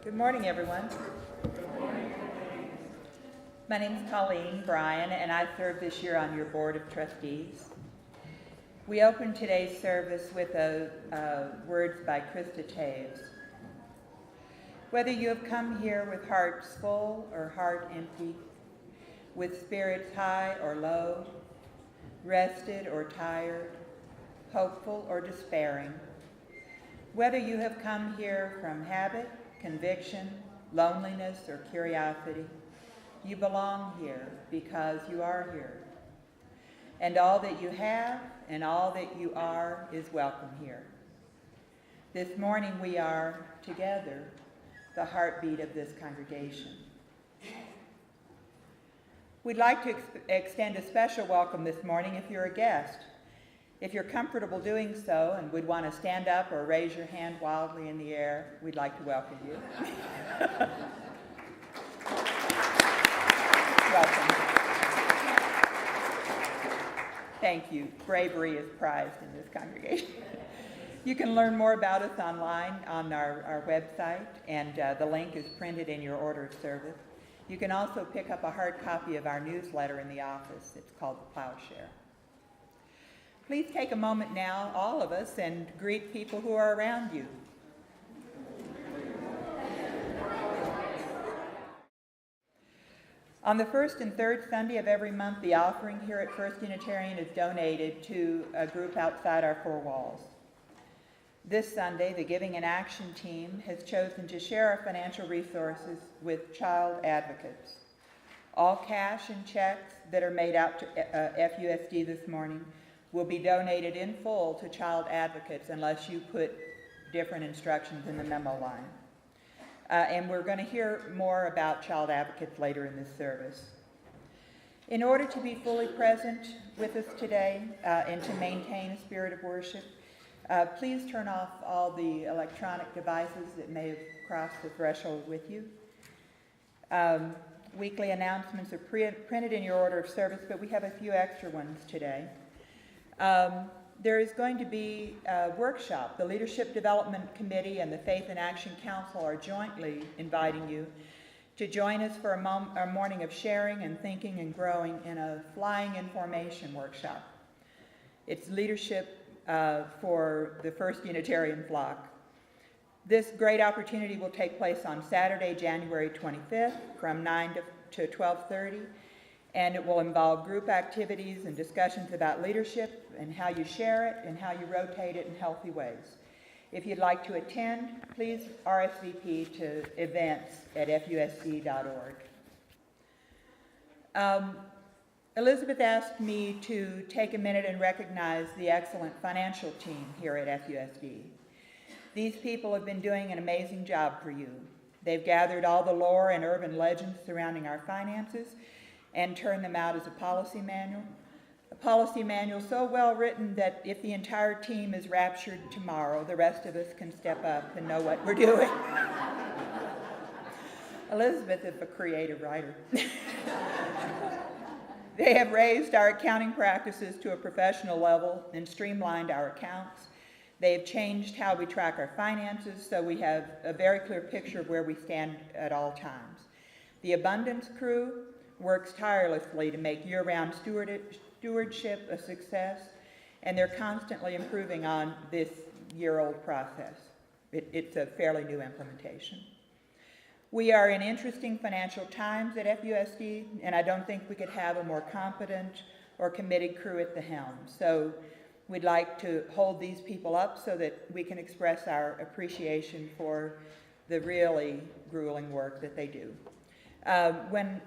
Good morning, everyone. My name is Colleen Bryan, and I serve this year on your board of trustees. We open today's service with words by Krista Taves. Whether you have come here with hearts full or heart empty, with spirits high or low, rested or tired, hopeful or despairing, whether you have come here from habit, conviction, loneliness, or curiosity, you belong here because you are here. And all that you have and all that you are is welcome here. This morning we are, together, the heartbeat of this congregation. We'd like to extend a special welcome this morning if you're a guest. If you're comfortable doing so and would want to stand up or raise your hand wildly in the air, we'd like to welcome you. Welcome. Thank you. Bravery is prized in this congregation. You can learn more about us online on our website, and the link is printed in your order of service. You can also pick up a hard copy of our newsletter in the office. It's called The Plowshare. Please take a moment now, all of us, and greet people who are around you. On the first and third Sunday of every month, the offering here at First Unitarian is donated to a group outside our four walls. This Sunday, the Giving in Action team has chosen to share our financial resources with child advocates. All cash and checks that are made out to FUSD this morning will be donated in full to child advocates unless you put different instructions in the memo line. And we're going to hear more about child advocates later in this service. In order to be fully present with us today and to maintain a spirit of worship, please turn off all the electronic devices that may have crossed the threshold with you. Weekly announcements are printed in your order of service, but we have a few extra ones today. There is going to be a workshop. The Leadership Development Committee and the Faith and Action Council are jointly inviting you to join us for a morning of sharing and thinking and growing in a flying information workshop. It's leadership for the First Unitarian flock. This great opportunity will take place on Saturday, January 25th from 9 to 12:30. And it will involve group activities and discussions about leadership and how you share it and how you rotate it in healthy ways. If you'd like to attend, please RSVP to events@fusd.org. Elizabeth asked me to take a minute and recognize the excellent financial team here at FUSD. These people have been doing an amazing job for you. They've gathered all the lore and urban legends surrounding our finances and turn them out as a policy manual so well written that if the entire team is raptured tomorrow, the rest of us can step up and know what we're doing. Elizabeth is a creative writer. They have raised our accounting practices to a professional level and streamlined our accounts. They have changed how we track our finances so we have a very clear picture of where we stand at all times. The Abundance crew works tirelessly to make year-round stewardship a success, and they're constantly improving on this year-old process. It's a fairly new implementation. We are in interesting financial times at FUSD, and I don't think we could have a more competent or committed crew at the helm. So we'd like to hold these people up so that we can express our appreciation for the really grueling work that they do. When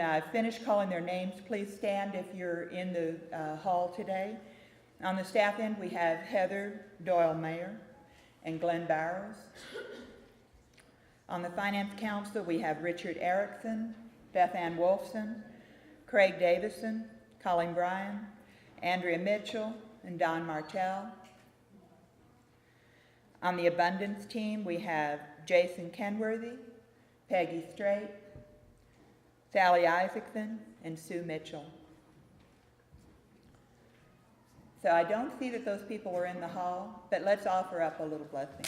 I finish calling their names, please stand if you're in the hall today. On the staff end, we have Heather Doyle-Mayer and Glenn Barrows. On the Finance Council, we have Richard Erickson, Beth Ann Wolfson, Craig Davison, Colleen Bryan, Andrea Mitchell, and Don Martell. On the Abundance team, we have Jason Kenworthy, Peggy Strait, Sally Isaacson, and Sue Mitchell. So I don't see that those people were in the hall, but let's offer up a little blessing.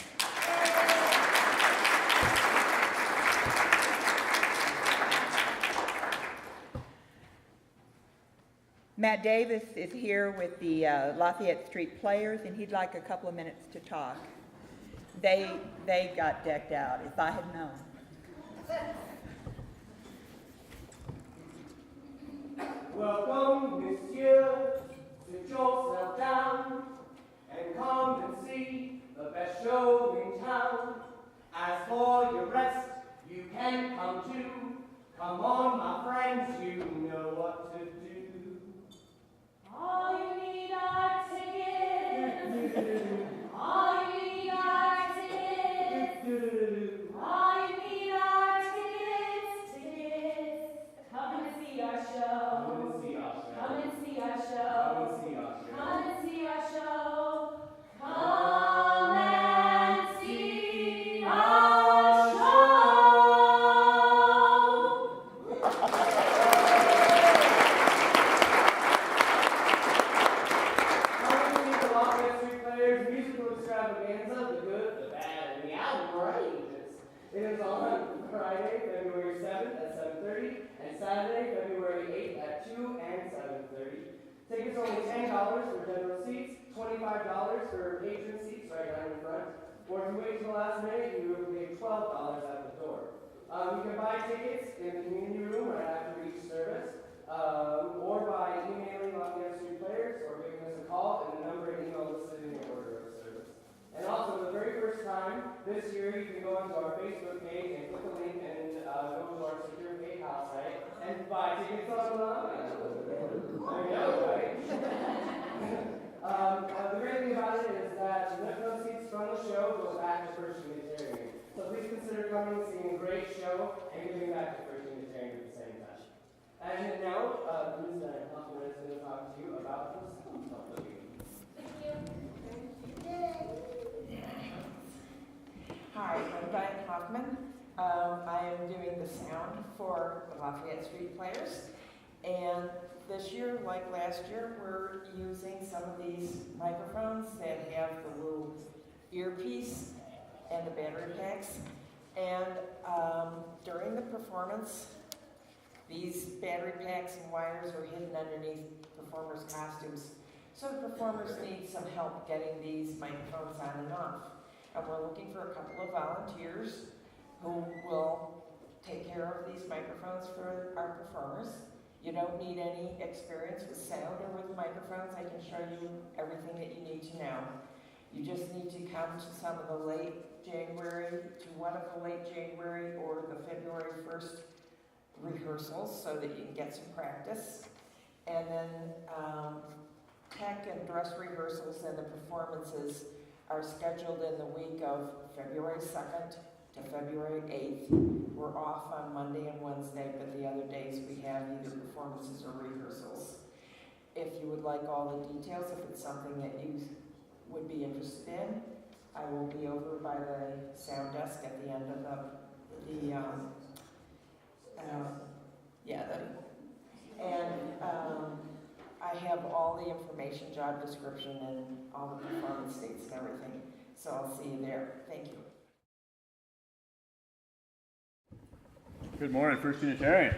Matt Davis is here with the Lafayette Street Players, and he'd like a couple of minutes to talk. They got decked out, if I had known. Welcome, monsieur, sit yourself down and come and see the best show in town. As for your rest, you can come too. Come on, my friends, you know what to do. All you need are tickets. All you need are tickets. All you need are tickets. Tickets. Come and see our show. Come and see our show. Come and see our show. Come and see our show. Come and see the Lafayette Street Players musical extravaganza, the good, the bad, and the outrageous. It is on Friday, February 7th at 7:30, and Saturday, February 8th at 2 and 7:30. Tickets are only $10 for general seats, $25 for patron seats right down in front. Or if you wait till the last minute, you will pay $12 at the door. You can buy tickets in the community room right after each service, or by emailing Lafayette Street Players or giving us a call and the number and email listed in the order of service. And also, the very first time this year, you can go onto our Facebook page and click a link and go to our secure PayPal site and buy tickets online. I know, right? The great thing about it is that the proceeds from the show go back to First Unitarian. So please consider coming, seeing a great show, and giving back to First Unitarian at the same time. And now, Ms. Hoffman is going to talk to you about the sound company. Hi, I'm Diane Hoffman. I am doing the sound for the Lafayette Street Players. And this year, like last year, we're using some of these microphones that have the little earpiece and the battery packs. And during the performance, these battery packs and wires are hidden underneath performers' costumes. So the performers need some help getting these microphones on and off. And we're looking for a couple of volunteers who will take care of these microphones for our performers. You don't need any experience with sound or with microphones. I can show you everything that you need to know. You just need to come to some of the late January, to one of the late January or the February 1st rehearsals so that you can get some practice. And then tech and dress rehearsals and the performances are scheduled in the week of February 2nd to February 8th. We're off on Monday and Wednesday, but the other days we have either performances or rehearsals. If you would like all the details, if it's something that you would be interested in, I will be over by the sound desk at the end of I have all the information, job description, and all the performance dates and everything. So I'll see you there. Thank you. Good morning, First Unitarian.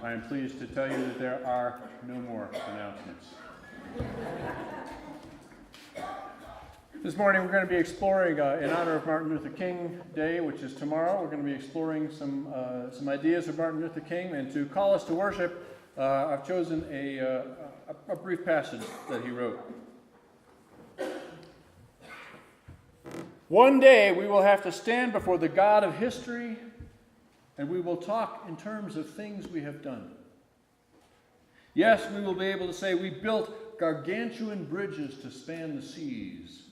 I am pleased to tell you that there are no more announcements. This morning we're going to be exploring, in honor of Martin Luther King Day, which is tomorrow, we're going to be exploring some ideas of Martin Luther King, and to call us to worship, I've chosen a brief passage that he wrote. One day we will have to stand before the God of history, and we will talk in terms of things we have done. Yes, we will be able to say we built gargantuan bridges to span the seas.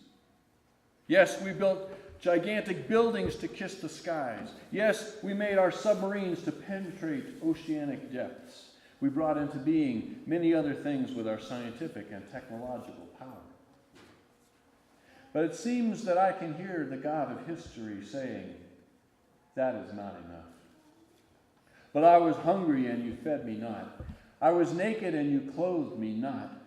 Yes, we built gigantic buildings to kiss the skies. Yes, we made our submarines to penetrate oceanic depths. We brought into being many other things with our scientific and technological power. But it seems that I can hear the God of history saying, that is not enough. But I was hungry and you fed me not. I was naked and you clothed me not.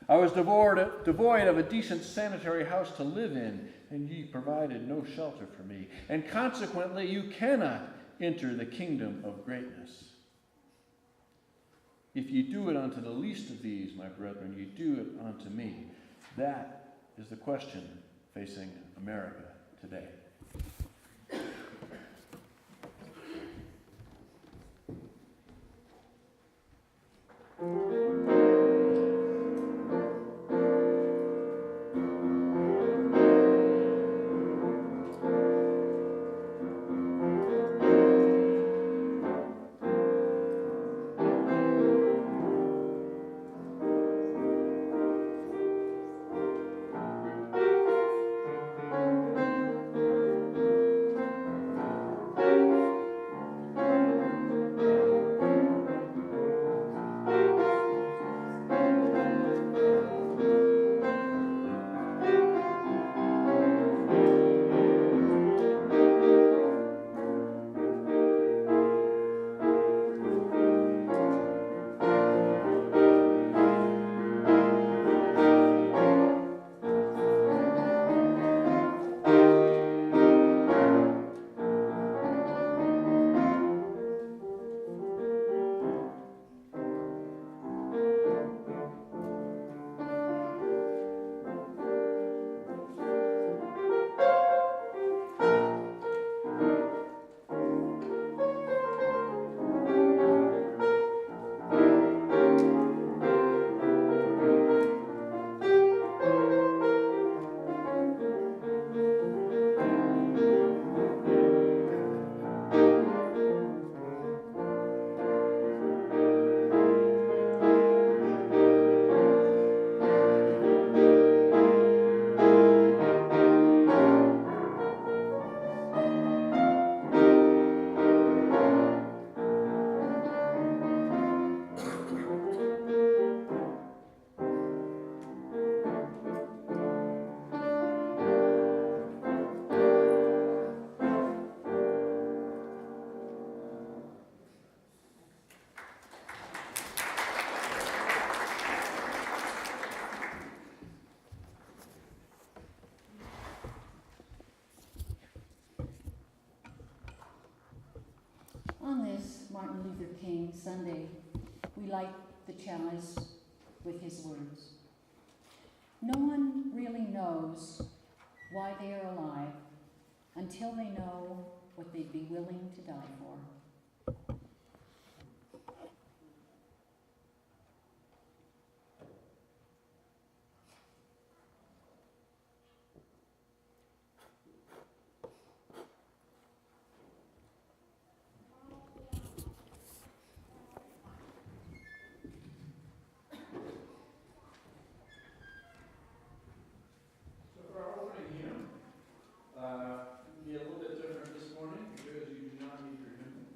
I was devoid of a decent sanitary house to live in, and ye provided no shelter for me. And consequently, you cannot enter the kingdom of greatness. If you do it unto the least of these, my brethren, you do it unto me. That is the question facing America today. On this Martin Luther King Sunday, we light the chalice with his words. No one really knows why they are alive until they know what they'd be willing to die for. Be a little bit different this morning because you do not need your hymn.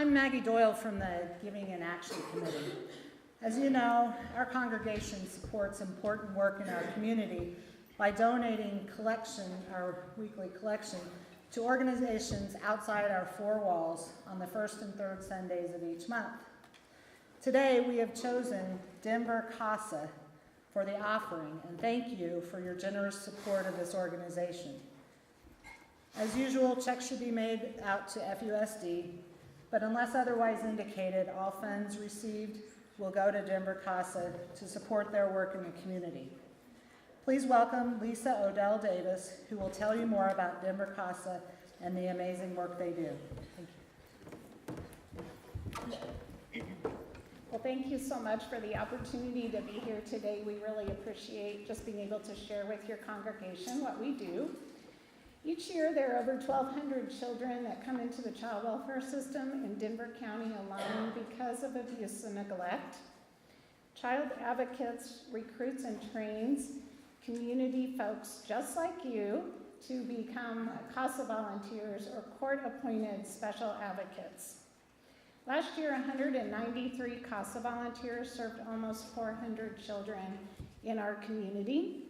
I'm Maggie Doyle from the Giving and Action Committee. As you know, our congregation supports important work in our community by donating our weekly collection, to organizations outside our four walls on the first and third Sundays of each month. Today, we have chosen Denver Casa for the offering, and thank you for your generous support of this organization. As usual, checks should be made out to FUSD, but unless otherwise indicated, all funds received will go to Denver Casa to support their work in the community. Please welcome Lisa Odell Davis, who will tell you more about Denver Casa and the amazing work they do. Thank you. Well, thank you so much for the opportunity to be here today. We really appreciate just being able to share with your congregation what we do. Each year, there are over 1,200 children that come into the child welfare system in Denver County alone because of abuse and neglect. Child Advocates recruits and trains community folks just like you to become CASA volunteers or court-appointed special advocates. Last year, 193 CASA volunteers served almost 400 children in our community.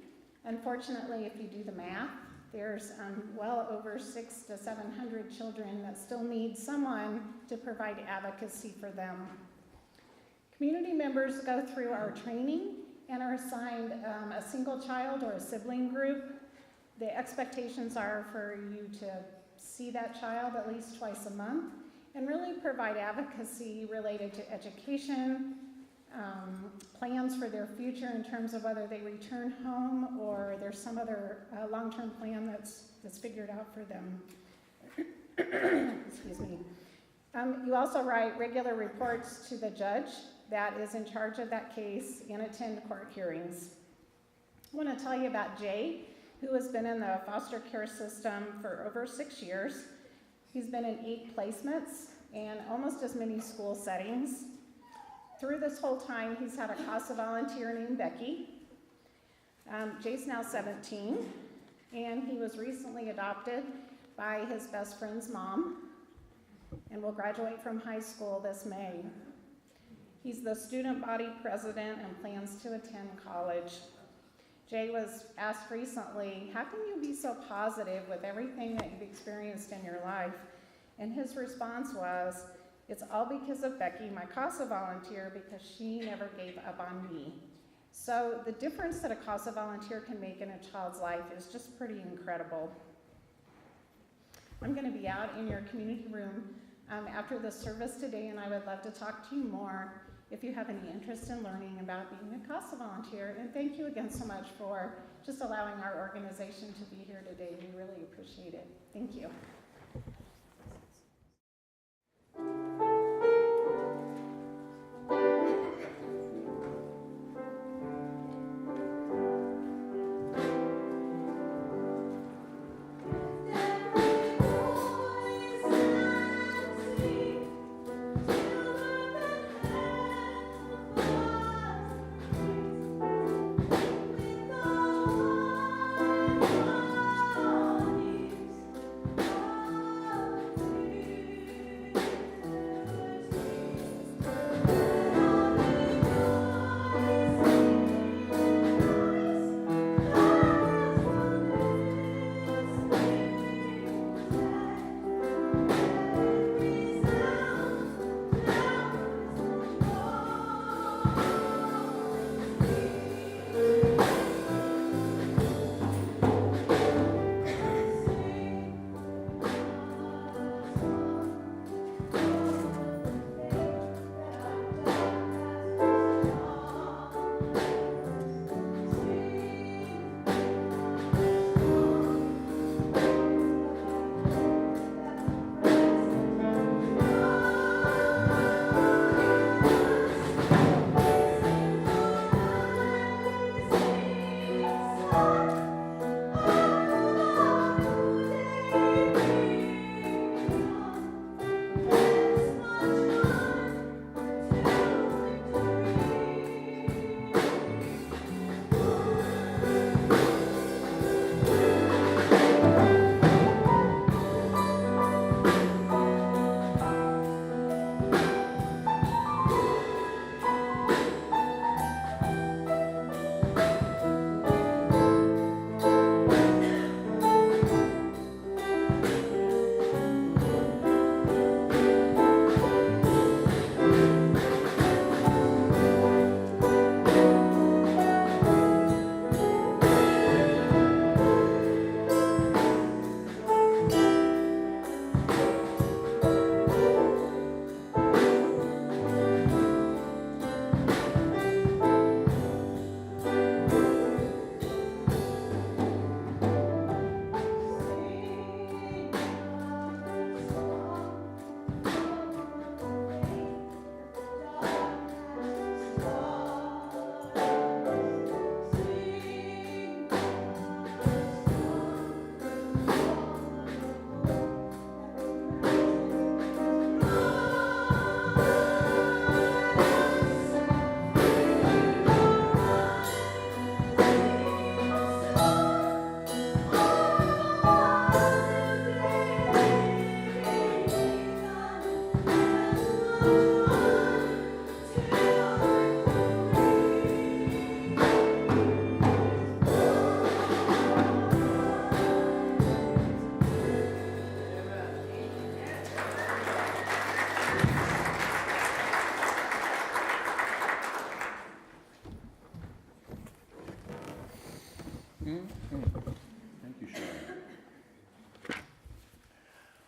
Unfortunately, if you do the math, there's well over 600 to 700 children that still need someone to provide advocacy for them. Community members go through our training and are assigned a single child or a sibling group. The expectations are for you to see that child at least twice a month and really provide advocacy related to education, plans for their future in terms of whether they return home or there's some other long-term plan that's figured out for them. Excuse me. You also write regular reports to the judge that is in charge of that case and attend court hearings. I want to tell you about Jay, who has been in the foster care system for over 6 years. He's been in 8 placements and almost as many school settings. Through this whole time, he's had a CASA volunteer named Becky. Jay's now 17, and he was recently adopted by his best friend's mom and will graduate from high school this May. He's the student body president and plans to attend college. Jay was asked recently, how can you be so positive with everything that you've experienced in your life? And his response was, it's all because of Becky, my CASA volunteer, because she never gave up on me. So the difference that a CASA volunteer can make in a child's life is just pretty incredible. I'm going to be out in your community room after the service today, and I would love to talk to you more if you have any interest in learning about being a CASA volunteer. And thank you again so much for just allowing our organization to be here today. We really appreciate it. Thank you.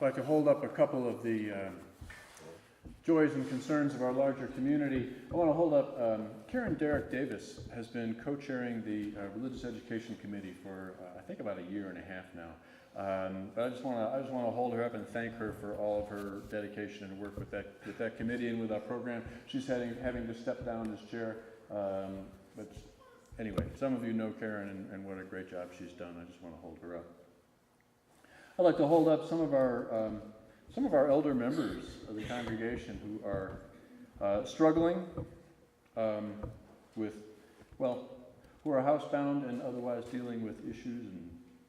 I'd like to hold up a couple of the joys and concerns of our larger community. I want to hold up, Karen Derrick Davis has been co-chairing the Religious Education Committee for, I think, about a year and a half now. But I just want to hold her up and thank her for all of her dedication and work with that committee and with our program. She's having to step down as chair, but anyway, some of you know Karen and what a great job she's done. I just want to hold her up. I'd like to hold up some of our elder members of the congregation who are struggling with, well, who are housebound and otherwise dealing with issues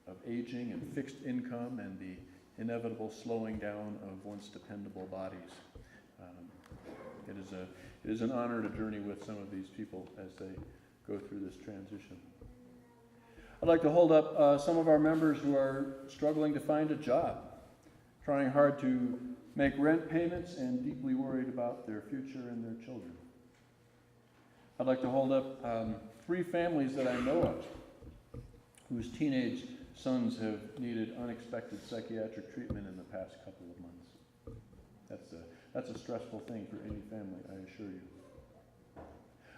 of aging and fixed income and the inevitable slowing down of once dependable bodies. It is an honor to journey with some of these people as they go through this transition. I'd like to hold up some of our members who are struggling to find a job, trying hard to make rent payments and deeply worried about their future and their children. I'd like to hold up 3 families that I know of whose teenage sons have needed unexpected psychiatric treatment in the past couple of months. That's a stressful thing for any family, I assure you.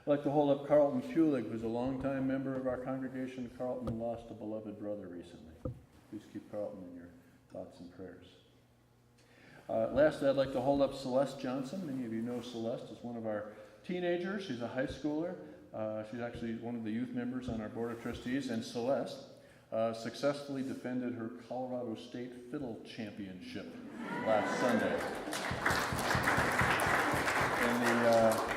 I'd like to hold up Carlton Kulig, who's a longtime member of our congregation. Carlton lost a beloved brother recently. Please keep Carlton in your thoughts and prayers. Lastly, I'd like to hold up Celeste Johnson. Many of you know Celeste as one of our teenagers. She's a high schooler. She's actually one of the youth members on our board of trustees. And Celeste successfully defended her Colorado State Fiddle Championship last Sunday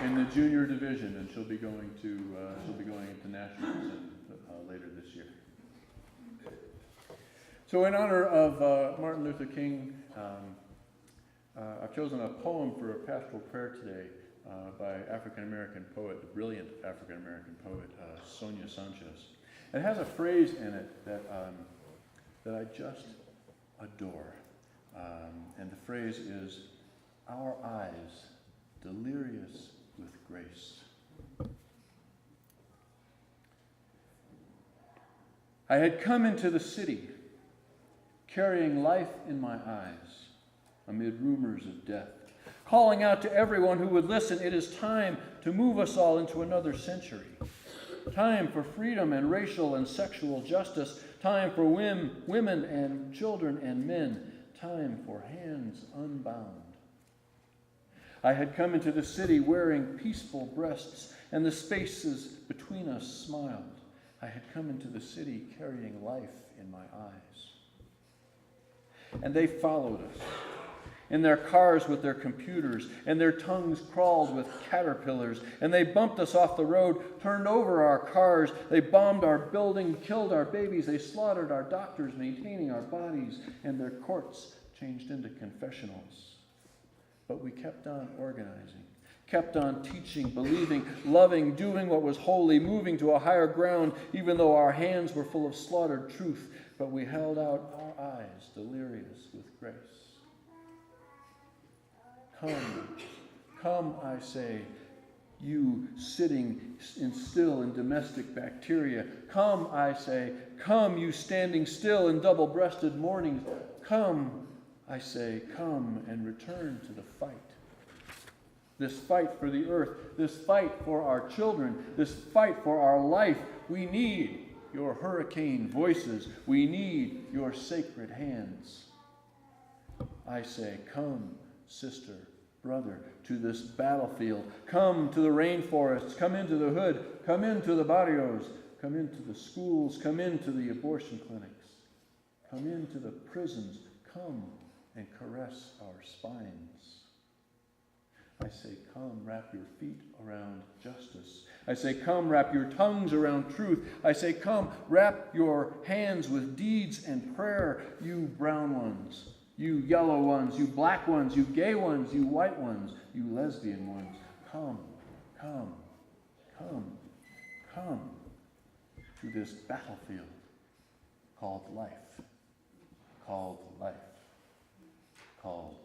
in the junior division, and she'll be going into nationals later this year. So, in honor of Martin Luther King, I've chosen a poem for a pastoral prayer today by African-American poet, the brilliant African-American poet, Sonia Sanchez. It has a phrase in it that I just adore. And the phrase is, "Our eyes, delirious with grace." I had come into the city, carrying life in my eyes, amid rumors of death, calling out to everyone who would listen, it is time to move us all into another century. Time for freedom and racial and sexual justice. Time for women and children and men. Time for hands unbound. I had come into the city wearing peaceful breasts, and the spaces between us smiled. I had come into the city carrying life in my eyes. And they followed us in their cars with their computers, and their tongues crawled with caterpillars, and they bumped us off the road, turned over our cars, they bombed our building, killed our babies, they slaughtered our doctors, maintaining our bodies, and their courts changed into confessionals. But we kept on organizing, kept on teaching, believing, loving, doing what was holy, moving to a higher ground, even though our hands were full of slaughtered truth, but we held out our eyes, delirious with grace. Come, I say, you sitting still in domestic bacteria. Come, I say, come, you standing still in double-breasted mournings. Come, I say, come and return to the fight. This fight for the earth, this fight for our children, this fight for our life. We need your hurricane voices. We need your sacred hands. I say, come, sister, brother, to this battlefield. Come to the rainforests. Come into the hood. Come into the barrios. Come into the schools. Come into the abortion clinics. Come into the prisons. Come and caress our spines. I say, come, wrap your feet around justice. I say, come, wrap your tongues around truth. I say, come, wrap your hands with deeds and prayer, you brown ones. You yellow ones, you black ones, you gay ones, you white ones, you lesbian ones. Come, come, come, come to this battlefield called life, called life, called